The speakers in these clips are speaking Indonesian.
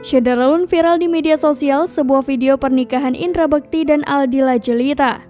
Syederalun viral di media sosial sebuah video pernikahan Indra Bekti dan Aldila Jelita.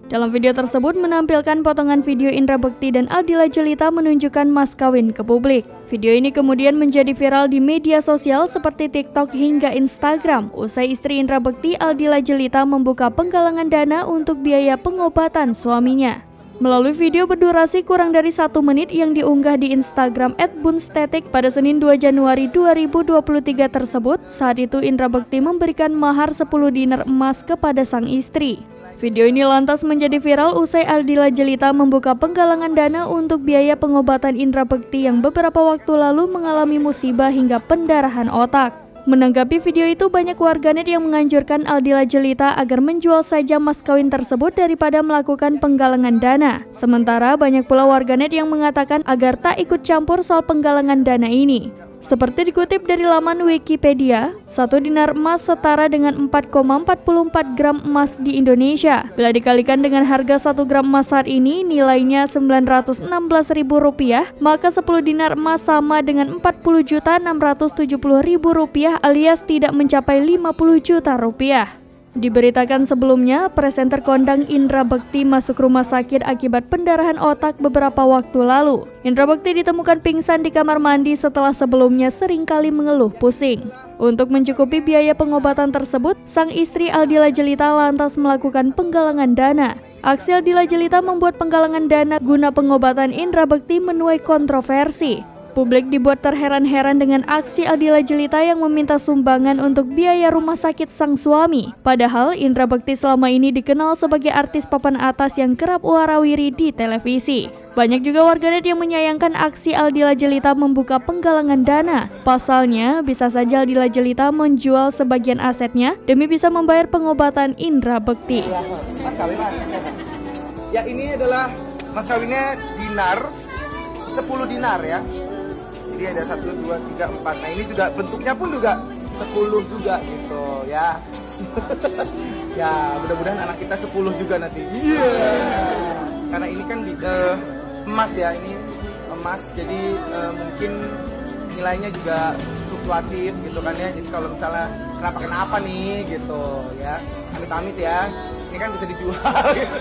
Dalam video tersebut menampilkan potongan video Indra Bekti dan Aldila Jelita menunjukkan mas kawin ke publik. Video ini kemudian menjadi viral di media sosial seperti TikTok hingga Instagram. Usai istri Indra Bekti, Aldila Jelita membuka penggalangan dana untuk biaya pengobatan suaminya. Melalui video berdurasi kurang dari 1 menit yang diunggah di Instagram @bunstetik pada Senin 2 Januari 2023 tersebut, saat itu Indra Bekti memberikan mahar 10 dinar emas kepada sang istri. Video ini lantas menjadi viral usai Aldila Jelita membuka penggalangan dana untuk biaya pengobatan Indra Bekti yang beberapa waktu lalu mengalami musibah hingga pendarahan otak. Menanggapi video itu, banyak warganet yang menganjurkan Aldila Jelita agar menjual saja mas kawin tersebut daripada melakukan penggalangan dana. Sementara banyak pula warganet yang mengatakan agar tak ikut campur soal penggalangan dana ini. Seperti dikutip dari laman Wikipedia, 1 dinar emas setara dengan 4,44 gram emas di Indonesia. Bila dikalikan dengan harga 1 gram emas saat ini, nilainya Rp916.000, maka 10 dinar emas sama dengan Rp40.670.000 alias tidak mencapai Rp50 juta. Diberitakan sebelumnya, presenter kondang Indra Bekti masuk rumah sakit akibat pendarahan otak beberapa waktu lalu. Indra Bekti ditemukan pingsan di kamar mandi setelah sebelumnya seringkali mengeluh pusing. Untuk mencukupi biaya pengobatan tersebut, sang istri Aldila Jelita lantas melakukan penggalangan dana. Aksi Aldila Jelita membuat penggalangan dana guna pengobatan Indra Bekti menuai kontroversi. Publik dibuat terheran-heran dengan aksi Aldila Jelita yang meminta sumbangan untuk biaya rumah sakit sang suami. Padahal Indra Bekti selama ini dikenal sebagai artis papan atas yang kerap warawiri di televisi. Banyak juga warganet yang menyayangkan aksi Aldila Jelita membuka penggalangan dana. Pasalnya, bisa saja Aldila Jelita menjual sebagian asetnya demi bisa membayar pengobatan Indra Bekti. Ya, ini adalah mas kawinnya dinar, 10 dinar ya. Jadi ada 1, 2, 3, 4. Nah ini juga bentuknya pun juga 10 juga gitu ya. Ya mudah-mudahan anak kita 10 juga nanti. Karena ini kan emas ya, ini emas, jadi mungkin nilainya juga fluktuatif gitu kan ya. Jadi kalau misalnya kenapa nih gitu ya, amit-amit ya, ini kan bisa dijual gitu.